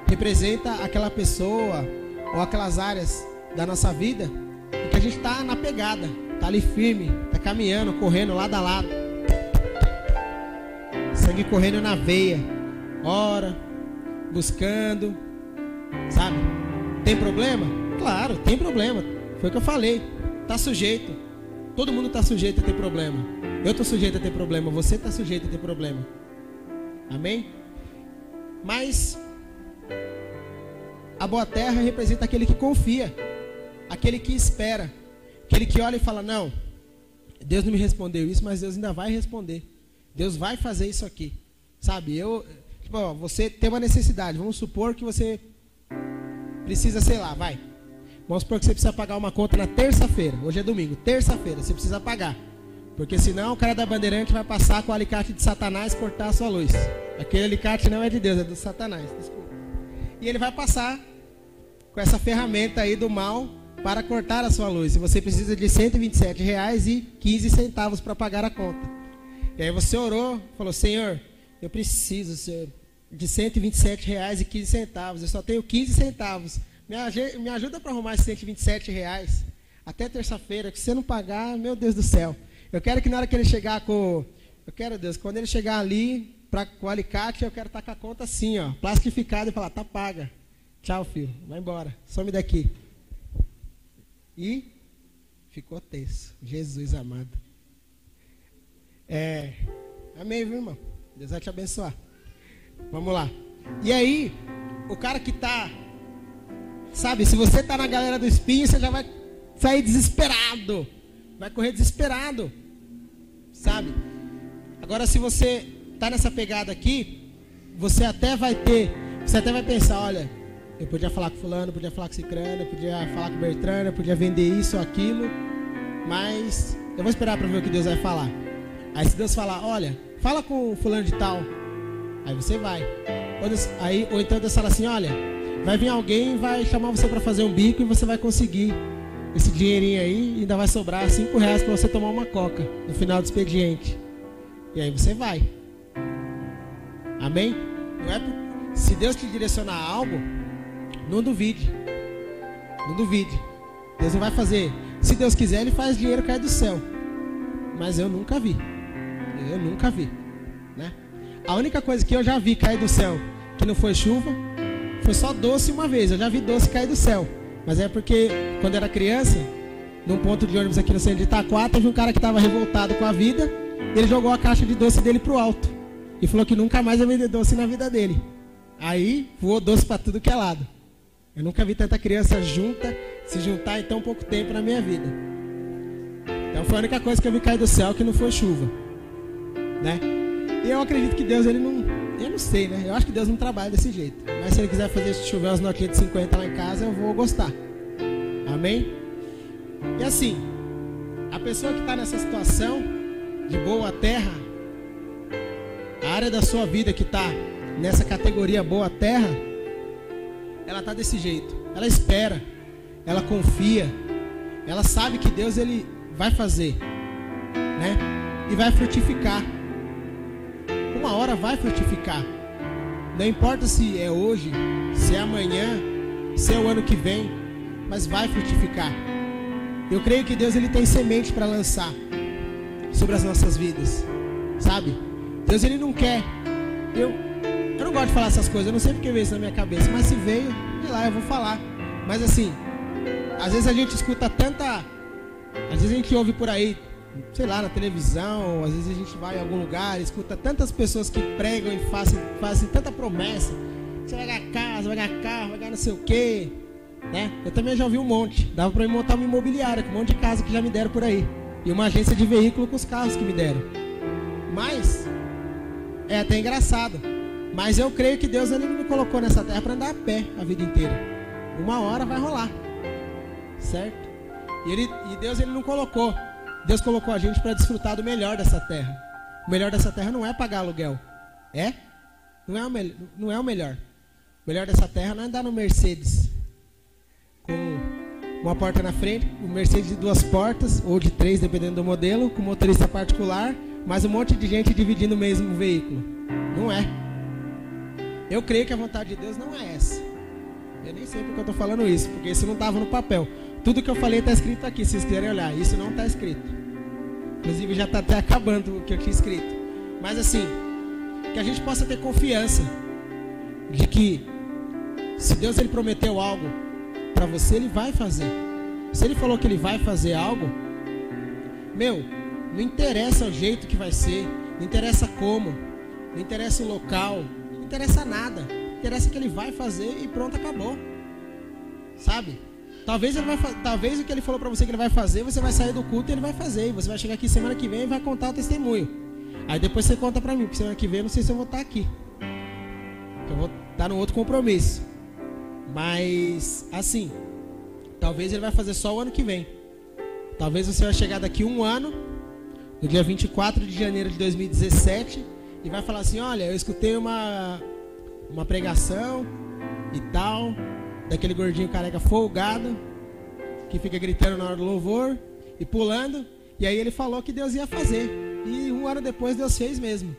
representa aquela pessoa ou aquelas áreas da nossa vida em que a gente está na pegada, está ali firme, está caminhando, correndo lado a lado. Sangue correndo na veia. Ora, buscando, sabe? Tem problema? Claro, tem problema. Foi o que eu falei. Está sujeito. Todo mundo está sujeito a ter problema. Eu estou sujeito a ter problema. Você está sujeito a ter problema. Amém? Mas a boa terra representa aquele que confia, aquele que espera, aquele que olha e fala: não, Deus não me respondeu isso, mas Deus ainda vai responder. Deus vai fazer isso aqui, sabe? Tipo, ó, você tem uma necessidade. Vamos supor que você precisa, sei lá, vamos supor que você precisa pagar uma conta na terça-feira. Hoje é domingo, terça-feira você precisa pagar, porque senão o cara da Bandeirante vai passar com o alicate de Satanás cortar a sua luz. Aquele alicate não é de Deus, é do Satanás, desculpa. E ele vai passar com essa ferramenta aí do mal para cortar a sua luz. E você precisa de R$ 127,15 para pagar a conta. E aí você orou, falou: Senhor, eu preciso, Senhor, de R$ 127,15. Eu só tenho 15 centavos. Me ajuda para arrumar esses R$127 até terça-feira, que se você não pagar, meu Deus do céu. Eu quero que na hora que ele chegar Deus, quando ele chegar ali com o alicate, eu quero estar com a conta assim, ó, plastificada, e falar: tá paga. Tchau, filho, vai embora, some daqui. E ficou tenso. Jesus amado. Amém, viu, irmão? Deus vai te abençoar. Vamos lá. E aí, o cara que tá, sabe, se você tá na galera do espinho, você já vai sair desesperado. Vai correr desesperado, sabe? Agora, se você tá nessa pegada aqui, você até vai pensar: olha, eu podia falar com fulano, podia falar com cicrano, eu podia falar com Bertrana, eu podia vender isso ou aquilo, mas eu vou esperar para ver o que Deus vai falar. Aí se Deus falar: olha, fala com fulano de tal, aí você vai. Ou então Deus fala assim: olha, vai vir alguém e vai chamar você para fazer um bico e você vai conseguir esse dinheirinho aí e ainda vai sobrar R$5 para você tomar uma coca no final do expediente. E aí você vai. Amém? Não é se Deus te direcionar a algo, não duvide. Não duvide. Deus não vai fazer. Se Deus quiser, Ele faz dinheiro cair do céu. Mas eu nunca vi. Eu nunca vi, né? A única coisa que eu já vi cair do céu, que não foi chuva, foi só doce uma vez. Eu já vi doce cair do céu. Mas é porque, quando eu era criança, num ponto de ônibus aqui no centro de Itaquá, teve um cara que estava revoltado com a vida. Ele jogou a caixa de doce dele pro alto. E falou que nunca mais ia vender doce na vida dele. Aí, voou doce para tudo que é lado. Eu nunca vi tanta criança se juntar em tão pouco tempo na minha vida. Então foi a única coisa que eu vi cair do céu que não foi chuva, né? E eu acredito que Deus, Ele não... Eu não sei, né? Eu acho que Deus não trabalha desse jeito. Mas se Ele quiser fazer chover umas notinhas de 50 lá em casa, eu vou gostar. Amém? E assim, a pessoa que está nessa situação de boa terra, a área da sua vida que está nessa categoria boa terra, ela está desse jeito. Ela espera, ela confia, ela sabe que Deus, Ele vai fazer, né? E vai frutificar. Uma hora vai frutificar. Não importa se é hoje, se é amanhã, se é o ano que vem, mas vai frutificar. Eu creio que Deus, Ele tem semente para lançar sobre as nossas vidas, sabe? Deus, Ele não quer. Eu não gosto de falar essas coisas, eu não sei porque veio isso na minha cabeça, mas se veio, sei lá, eu vou falar. Mas assim, às vezes a gente escuta tanta... Às vezes a gente ouve por aí, sei lá, na televisão, às vezes a gente vai em algum lugar, escuta tantas pessoas que pregam e fazem tanta promessa. Você vai ganhar casa, vai ganhar carro, vai ganhar não sei o quê, né? Eu também já ouvi um monte. Dava para mim montar uma imobiliária com um monte de casa que já me deram por aí. E uma agência de veículo com os carros que me deram. Mas, é até engraçado. Mas eu creio que Deus, Ele não me colocou nessa terra para andar a pé a vida inteira. Uma hora vai rolar. Certo? E Deus, Ele não colocou. Deus colocou a gente para desfrutar do melhor dessa terra. O melhor dessa terra não é pagar aluguel. É? Não é o melhor. O melhor dessa terra não é andar no Mercedes com uma porta na frente, o Mercedes de 2 portas, ou de 3, dependendo do modelo, com motorista particular, mas um monte de gente dividindo o mesmo veículo. Não é. Eu creio que a vontade de Deus não é essa. Eu nem sei porque eu estou falando isso, porque isso não estava no papel. Tudo que eu falei está escrito aqui, se vocês quiserem olhar. Isso não está escrito. Inclusive já está até acabando o que eu tinha escrito. Mas assim, que a gente possa ter confiança de que se Deus, Ele prometeu algo para você, Ele vai fazer. Se Ele falou que Ele vai fazer algo, não interessa o jeito que vai ser, não interessa como, não interessa o local, não interessa nada. Interessa que Ele vai fazer e pronto, acabou. Sabe? Talvez o que Ele falou para você que Ele vai fazer, você vai sair do culto e Ele vai fazer. E você vai chegar aqui semana que vem e vai contar o testemunho. Aí depois você conta para mim, porque semana que vem eu não sei se eu vou estar aqui. Eu vou estar no outro compromisso. Mas, assim, talvez Ele vai fazer só o ano que vem. Talvez você vai chegar daqui um ano, no dia 24 de janeiro de 2017, e vai falar assim, olha, eu escutei uma pregação e tal, daquele gordinho careca folgado, que fica gritando na hora do louvor e pulando, e aí ele falou que Deus ia fazer, e um ano depois Deus fez mesmo.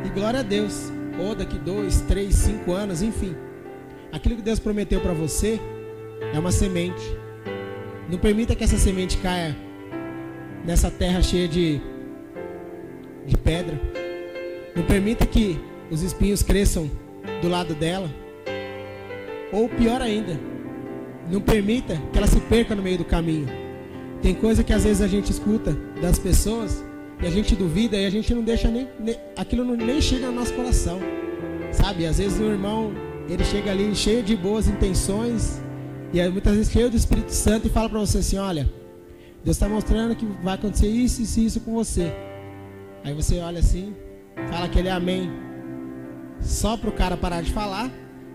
E glória a Deus. Ou daqui 2, 3, 5 anos, enfim, aquilo que Deus prometeu para você é uma semente. Não permita que essa semente caia nessa terra cheia de pedra. Não permita que os espinhos cresçam do lado dela. Ou pior ainda, não permita que ela se perca no meio do caminho. Tem coisa que às vezes a gente escuta das pessoas e a gente duvida e a gente não deixa aquilo nem chega no nosso coração, sabe? Às vezes o irmão, ele chega ali cheio de boas intenções e muitas vezes cheio do Espírito Santo e fala para você assim, olha, Deus está mostrando que vai acontecer isso, isso e isso com você. Aí você olha assim, fala aquele amém só para o cara parar de falar.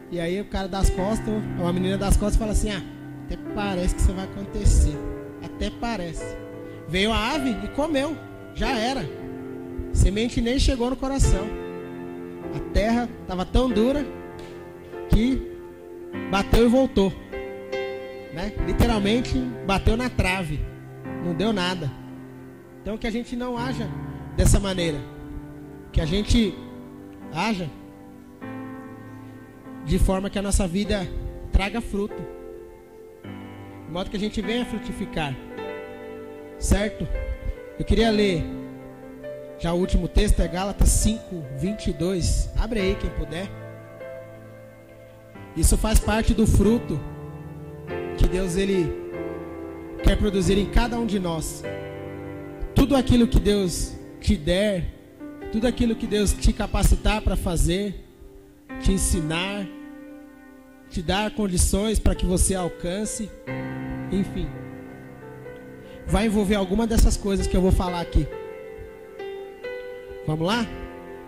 E aí o cara das costas, ou a menina das costas fala assim, até parece que isso vai acontecer. Até parece. Veio a ave e comeu. Já era. Semente nem chegou no coração. A terra estava tão dura que bateu e voltou, né? Literalmente bateu na trave, não deu nada. Então que a gente não haja dessa maneira, que a gente haja de forma que a nossa vida traga fruto, de modo que a gente venha frutificar, certo? Eu queria ler já o último texto, é Gálatas 5:22. Abre aí quem puder. Isso faz parte do fruto que Deus ele quer produzir em cada um de nós. Tudo aquilo que Deus te der, tudo aquilo que Deus te capacitar para fazer, te ensinar, te dar condições para que você alcance, enfim, vai envolver alguma dessas coisas que eu vou falar aqui. Vamos lá?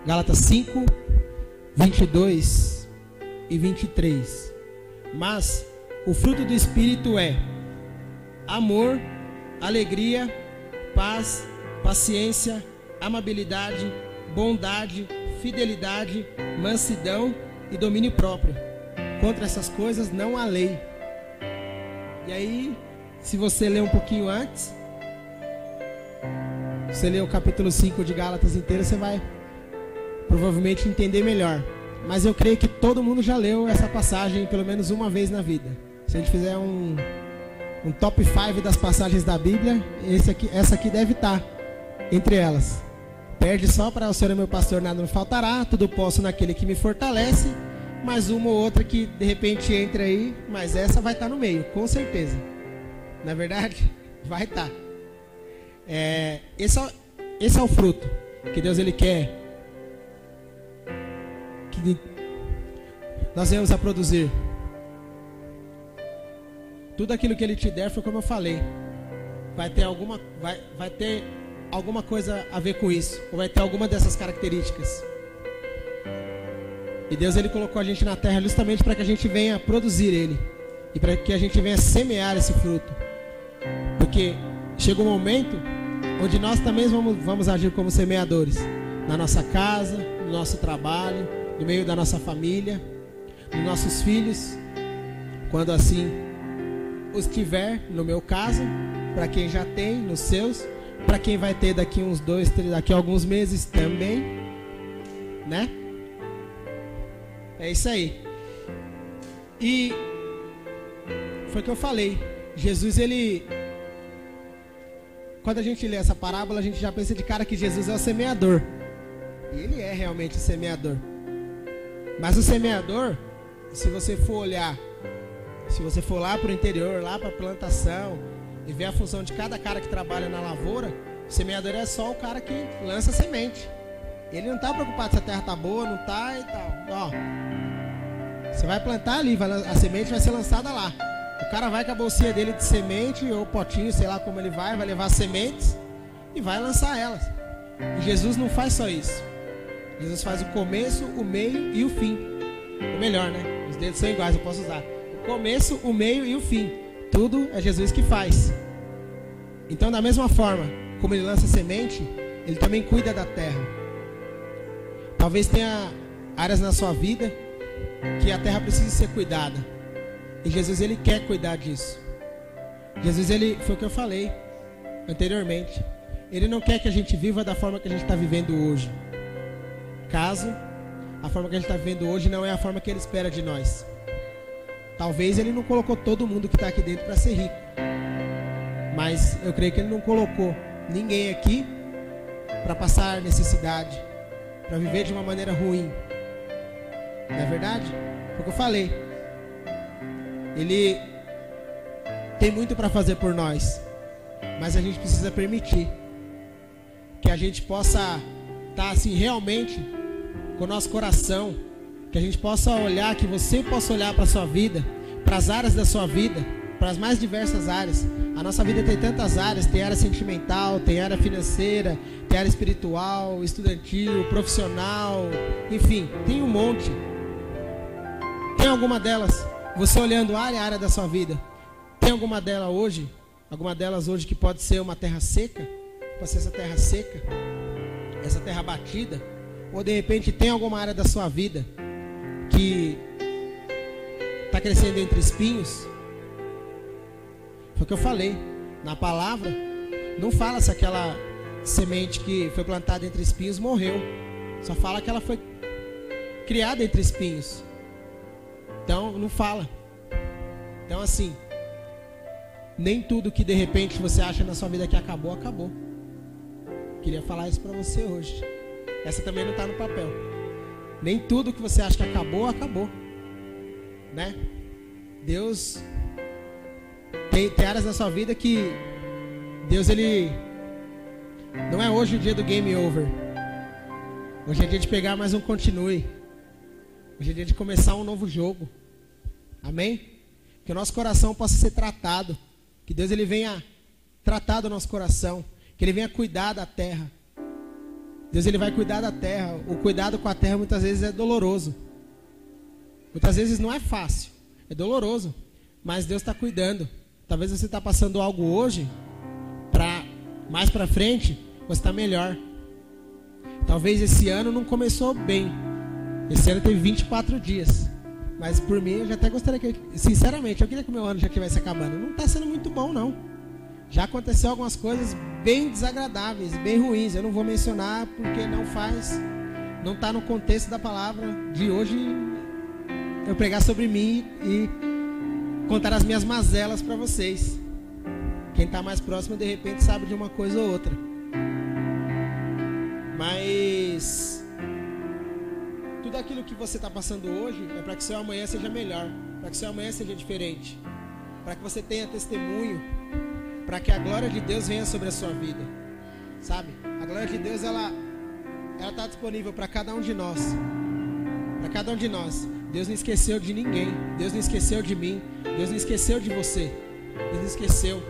Gálatas 5:22 e 23. Mas o fruto do Espírito é amor, alegria, paz, paciência, amabilidade, bondade, fidelidade, mansidão e domínio próprio. Contra essas coisas não há lei. E aí, se você ler um pouquinho antes, você lê o capítulo 5 de Gálatas inteiro, você vai provavelmente entender melhor. Mas eu creio que todo mundo já leu essa passagem pelo menos uma vez na vida. Se a gente fizer um top 5 das passagens da Bíblia, essa aqui deve estar entre elas. Perde só para o Senhor é meu pastor, nada me faltará, tudo posso naquele que me fortalece. Mais uma ou outra que de repente entra aí, mas essa vai estar no meio, com certeza. Na verdade, vai estar. Esse é o fruto que Deus ele quer que nós venhamos a produzir. Tudo aquilo que ele te der foi como eu falei, vai ter alguma coisa a ver com isso, ou vai ter alguma dessas características. E Deus ele colocou a gente na terra justamente para que a gente venha produzir ele e para que a gente venha semear esse fruto, porque chega um momento onde nós também vamos agir como semeadores, na nossa casa, no nosso trabalho, no meio da nossa família, nos nossos filhos, quando assim os tiver, no meu caso, para quem já tem, nos seus, para quem vai ter daqui uns 2, 3, daqui a alguns meses também, né? É isso aí. E foi o que eu falei. Jesus, ele... Quando a gente lê essa parábola, a gente já pensa de cara que Jesus é o semeador. E ele é realmente o semeador. Mas o semeador, se você for olhar, se você for lá para o interior, lá para a plantação, e ver a função de cada cara que trabalha na lavoura, o semeador é só o cara que lança a semente. Ele não está preocupado se a terra está boa, não está e tal. Ó, você vai plantar ali, a semente vai ser lançada lá. O cara vai com a bolsinha dele de semente, ou potinho, sei lá como ele vai levar as sementes e vai lançar elas. E Jesus não faz só isso. Jesus faz o começo, o meio e o fim. Ou melhor, né? Os dedos são iguais, eu posso usar. O começo, o meio e o fim. Tudo é Jesus que faz. Então, da mesma forma como ele lança a semente, ele também cuida da terra. Talvez tenha áreas na sua vida que a terra precisa ser cuidada. E Jesus, ele quer cuidar disso. Jesus, ele, foi o que eu falei anteriormente, ele não quer que a gente viva da forma que a gente está vivendo hoje. Caso a forma que a gente está vivendo hoje não é a forma que ele espera de nós. Talvez ele não colocou todo mundo que está aqui dentro para ser rico, mas eu creio que ele não colocou ninguém aqui para passar necessidade, para viver de uma maneira ruim. Não é verdade? Foi o que eu falei. Ele tem muito para fazer por nós, mas a gente precisa permitir que a gente possa estar assim realmente com o nosso coração, que a gente possa olhar, que você possa olhar para a sua vida, para as áreas da sua vida, para as mais diversas áreas. A nossa vida tem tantas áreas, tem área sentimental, tem área financeira, tem área espiritual, estudantil, profissional, enfim, tem um monte. Tem alguma delas, você olhando a área da sua vida, tem alguma delas hoje que pode ser uma terra seca, pode ser essa terra seca, essa terra batida, ou de repente tem alguma área da sua vida que está crescendo entre espinhos? Foi o que eu falei. Na palavra, não fala se aquela semente que foi plantada entre espinhos morreu. Só fala que ela foi criada entre espinhos. Então, não fala. Então, assim, nem tudo que de repente você acha na sua vida que acabou, acabou. Queria falar isso para você hoje. Essa também não está no papel. Nem tudo que você acha que acabou, acabou. Né? Deus tem áreas na sua vida que Deus, ele não é hoje o dia do game over. Hoje é dia de pegar mais um continue. Hoje é dia de começar um novo jogo. Amém? Que o nosso coração possa ser tratado. Que Deus, ele venha tratar do nosso coração. Que ele venha cuidar da terra. Deus, ele vai cuidar da terra. O cuidado com a terra muitas vezes é doloroso. Muitas vezes não é fácil. É doloroso. Mas Deus está cuidando. Talvez você está passando algo hoje, mais para frente, você está melhor. Talvez esse ano não começou bem. Esse ano teve 24 dias. Mas por mim, eu já até gostaria que, sinceramente, eu queria que o meu ano já estivesse acabando. Não está sendo muito bom, não. Já aconteceu algumas coisas bem desagradáveis, bem ruins. Eu não vou mencionar porque não está no contexto da palavra de hoje eu pregar sobre mim e contar as minhas mazelas para vocês. Quem está mais próximo, de repente, sabe de uma coisa ou outra. Mas tudo aquilo que você está passando hoje é para que seu amanhã seja melhor, para que seu amanhã seja diferente, para que você tenha testemunho, para que a glória de Deus venha sobre a sua vida, sabe? A glória de Deus, ela está disponível para cada um de nós, para cada um de nós. Deus não esqueceu de ninguém. Deus não esqueceu de mim. Deus não esqueceu de você. Deus não esqueceu.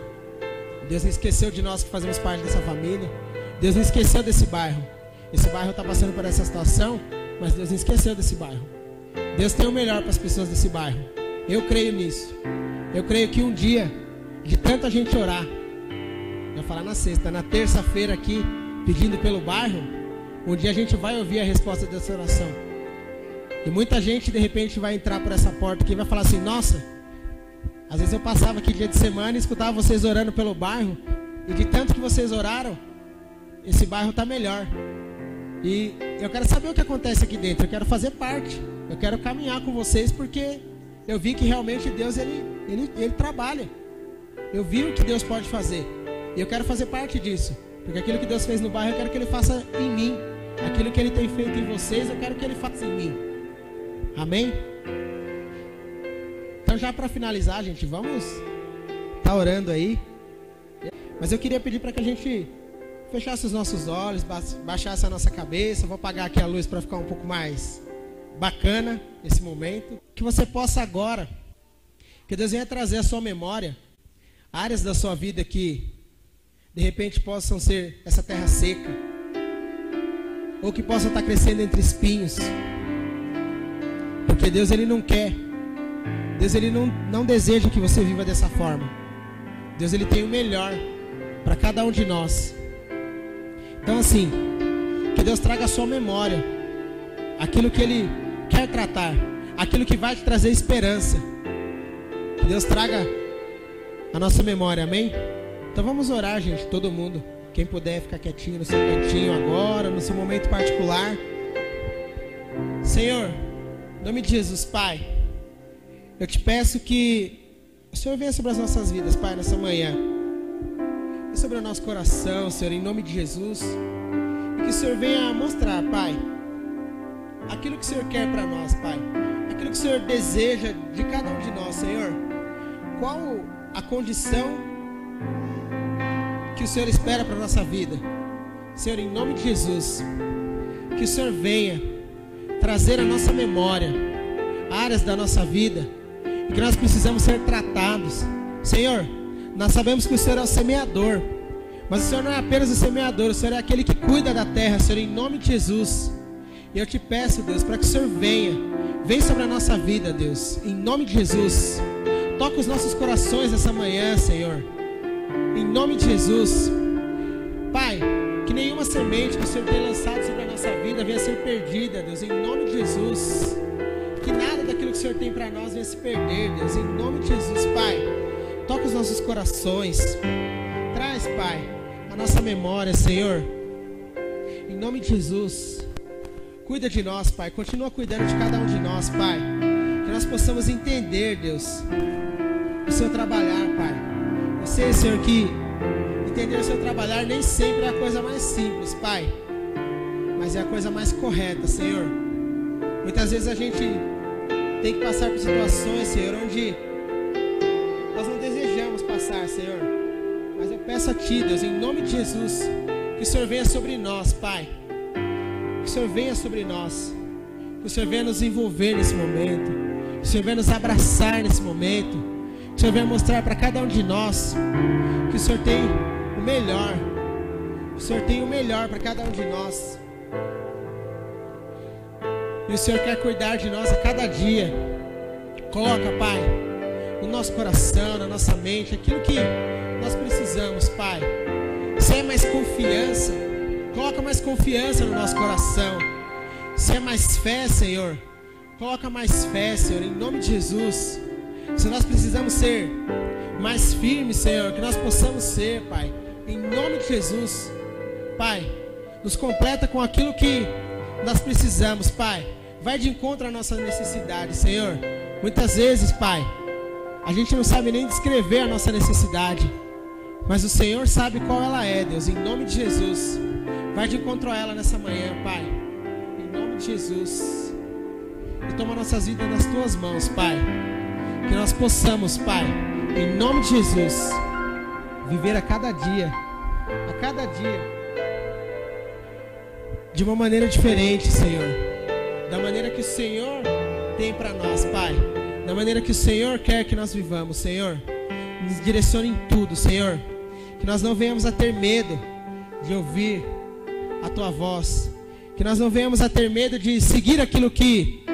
Deus não esqueceu de nós que fazemos parte dessa família. Deus não esqueceu desse bairro. Esse bairro está passando por essa situação, mas Deus não esqueceu desse bairro. Deus tem o melhor para as pessoas desse bairro. Eu creio nisso. Eu creio que um dia, de tanta gente orar, eu vou falar na sexta, na terça-feira aqui, pedindo pelo bairro, um dia a gente vai ouvir a resposta dessa oração. E muita gente de repente vai entrar por essa porta aqui e vai falar assim: nossa, às vezes eu passava aqui dia de semana e escutava vocês orando pelo bairro, e de tanto que vocês oraram, esse bairro está melhor. E eu quero saber o que acontece aqui dentro. Eu quero fazer parte. Eu quero caminhar com vocês, porque eu vi que realmente Deus, ele trabalha. Eu vi o que Deus pode fazer, e eu quero fazer parte disso. Porque aquilo que Deus fez no bairro, eu quero que Ele faça em mim. Aquilo que Ele tem feito em vocês, eu quero que Ele faça em mim. Amém? Então, já para finalizar, gente, vamos estar orando aí. Mas eu queria pedir para que a gente fechasse os nossos olhos, baixasse a nossa cabeça. Vou apagar aqui a luz para ficar um pouco mais bacana esse momento. Que você possa agora, que Deus venha trazer à sua memória áreas da sua vida que de repente possam ser essa terra seca, ou que possam estar crescendo entre espinhos. Porque Deus, Ele não quer, Deus, Ele não deseja que você viva dessa forma. Deus, Ele tem o melhor para cada um de nós. Então, assim, que Deus traga à sua memória aquilo que Ele quer tratar, aquilo que vai te trazer esperança. Que Deus traga a nossa memória, amém? Então vamos orar, gente, todo mundo. Quem puder ficar quietinho no seu cantinho agora, no seu momento particular. Senhor, em nome de Jesus, Pai, eu te peço que o Senhor venha sobre as nossas vidas, Pai, nessa manhã. E sobre o nosso coração, Senhor, em nome de Jesus. E que o Senhor venha mostrar, Pai, aquilo que o Senhor quer para nós, Pai. Aquilo que o Senhor deseja de cada um de nós, Senhor. Qual a condição que o Senhor espera para a nossa vida. Senhor, em nome de Jesus, que o Senhor venha trazer à nossa memória áreas da nossa vida e que nós precisamos ser tratados. Senhor, nós sabemos que o Senhor é o semeador, mas o Senhor não é apenas o semeador, o Senhor é aquele que cuida da terra, Senhor, em nome de Jesus. E eu te peço, Deus, para que o Senhor venha sobre a nossa vida, Deus, em nome de Jesus. Toca os nossos corações essa manhã, Senhor, em nome de Jesus. Pai, que nenhuma semente que o Senhor tenha lançado sobre a nossa vida venha ser perdida, Deus, em nome de Jesus. Que que nada daquilo que o Senhor tem para nós venha se perder, Deus, em nome de Jesus, Pai. Toca os nossos corações. Traz, Pai, a nossa memória, Senhor. Em nome de Jesus. Cuida de nós, Pai. Continua cuidando de cada um de nós, Pai. Que nós possamos entender, Deus, o seu trabalhar, Pai. Eu sei, Senhor, que entender o seu trabalhar nem sempre é a coisa mais simples, Pai. Mas é a coisa mais correta, Senhor. Muitas vezes a gente tem que passar por situações, Senhor, onde nós não desejamos passar, Senhor. Mas eu peço a Ti, Deus, em nome de Jesus, que o Senhor venha sobre nós, Pai. Que o Senhor venha sobre nós. Que o Senhor venha nos envolver nesse momento. Que o Senhor venha nos abraçar nesse momento. Que o Senhor venha mostrar para cada um de nós que o Senhor tem o melhor. O Senhor tem o melhor para cada um de nós. E o Senhor quer cuidar de nós a cada dia. Coloca, Pai, no nosso coração, na nossa mente, aquilo que nós precisamos, Pai. Se é mais confiança, coloca mais confiança no nosso coração. Se é mais fé, Senhor, coloca mais fé, Senhor, em nome de Jesus. Se nós precisamos ser mais firmes, Senhor, que nós possamos ser, Pai, em nome de Jesus. Pai, nos completa com aquilo que nós precisamos, Pai. Vai de encontro à nossa necessidade, Senhor. Muitas vezes, Pai, a gente não sabe nem descrever a nossa necessidade, mas o Senhor sabe qual ela é, Deus, em nome de Jesus. Vai de encontro a ela nessa manhã, Pai, em nome de Jesus. E toma nossas vidas nas Tuas mãos, Pai. Que nós possamos, Pai, em nome de Jesus, viver a cada dia, de uma maneira diferente, Senhor. Da maneira que o Senhor tem para nós, Pai. Da maneira que o Senhor quer que nós vivamos, Senhor. Nos direcione em tudo, Senhor. Que nós não venhamos a ter medo de ouvir a Tua voz. Que nós não venhamos a ter medo de seguir aquilo que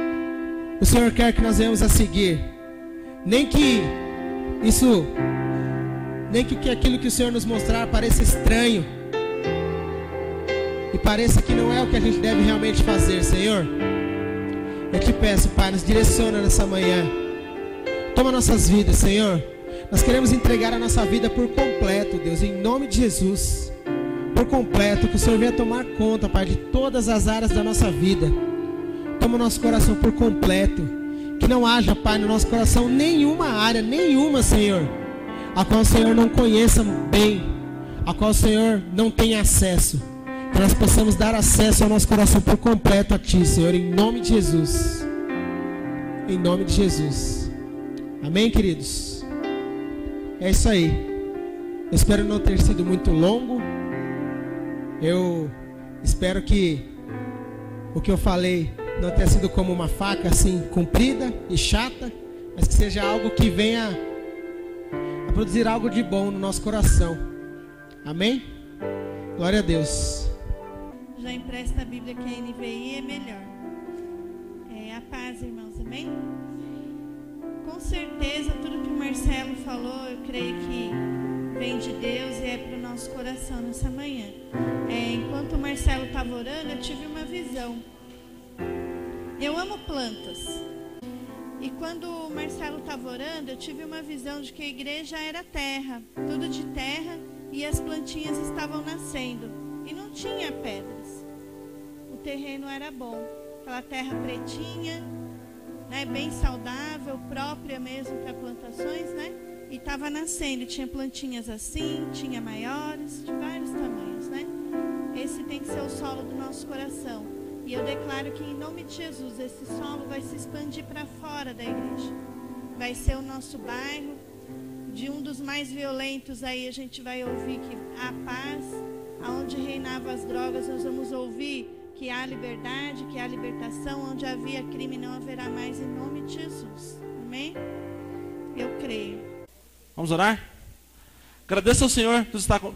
o Senhor quer que nós venhamos a seguir. Nem que aquilo que o Senhor nos mostrar pareça estranho. E pareça que não é o que a gente deve realmente fazer, Senhor. Eu te peço, Pai, nos direciona nessa manhã. Toma nossas vidas, Senhor. Nós queremos entregar a nossa vida por completo, Deus, em nome de Jesus. Por completo, que o Senhor venha tomar conta, Pai, de todas as áreas da nossa vida. Toma o nosso coração por completo. Que não haja, Pai, no nosso coração nenhuma área, Senhor, a qual o Senhor não conheça bem, a qual o Senhor não tenha acesso. Que nós possamos dar acesso ao nosso coração por completo a Ti, Senhor, em nome de Jesus. Em nome de Jesus. Amém, queridos? É isso aí. Eu espero não ter sido muito longo. Eu espero que o que eu falei não tenha sido como uma faca assim comprida e chata, mas que seja algo que venha a produzir algo de bom no nosso coração. Amém? Glória a Deus. Já empresta a Bíblia, que a NVI é melhor. A paz, irmãos, amém? Com certeza, tudo que o Marcelo falou, eu creio que vem de Deus e é para o nosso coração nessa manhã. Enquanto o Marcelo estava orando, eu tive uma visão. Eu amo plantas. E quando o Marcelo estava orando, eu tive uma visão de que a igreja era terra, tudo de terra, e as plantinhas estavam nascendo. E não tinha pedras. O terreno era bom. Aquela terra pretinha, né, bem saudável, própria mesmo para plantações, né? E estava nascendo. Tinha plantinhas assim, tinha maiores, de vários tamanhos, né? Esse tem que ser o solo do nosso coração. E eu declaro que em nome de Jesus, esse solo vai se expandir para fora da igreja. Vai ser o nosso bairro. De um dos mais violentos aí a gente vai ouvir que há paz. Aonde reinavam as drogas, nós vamos ouvir que há liberdade, que há libertação. Onde havia crime, não haverá mais, em nome de Jesus. Amém? Eu creio. Vamos orar? Agradeça ao Senhor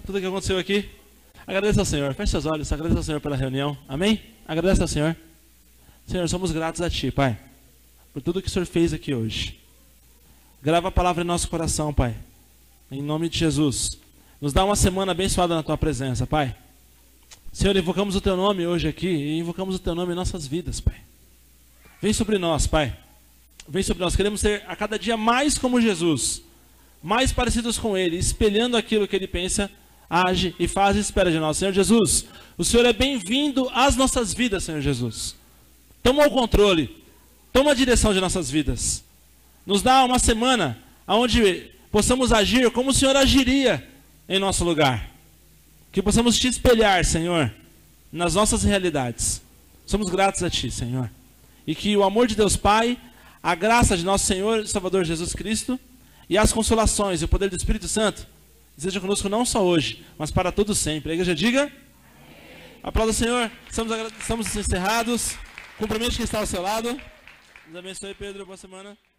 tudo que aconteceu aqui. Agradeça ao Senhor. Feche seus olhos. Agradeça ao Senhor pela reunião. Amém? Agradeça ao Senhor. Senhor, somos gratos a Ti, Pai, por tudo que o Senhor fez aqui hoje. Grava a palavra em nosso coração, Pai. Em nome de Jesus. Nos dá uma semana abençoada na Tua presença, Pai. Senhor, invocamos o Teu nome hoje aqui e invocamos o Teu nome em nossas vidas, Pai. Vem sobre nós, Pai. vem sobre nós. Queremos ser a cada dia mais como Jesus, mais parecidos com Ele, espelhando aquilo que Ele pensa, age e faz e espera de nós. Senhor Jesus, o Senhor é bem-vindo às nossas vidas, Senhor Jesus. Toma o controle, toma a direção de nossas vidas. Nos dá uma semana onde possamos agir como o Senhor agiria em nosso lugar. Que possamos te espelhar, Senhor, nas nossas realidades. Somos gratos a Ti, Senhor. E que o amor de Deus Pai, a graça de nosso Senhor e Salvador Jesus Cristo, e as consolações e o poder do Espírito Santo, estejam conosco não só hoje, mas para todos sempre. A igreja diga: amém. Aplauda o Senhor. Estamos encerrados. Cumprimente quem está ao seu lado. Deus abençoe, Pedro. Boa semana.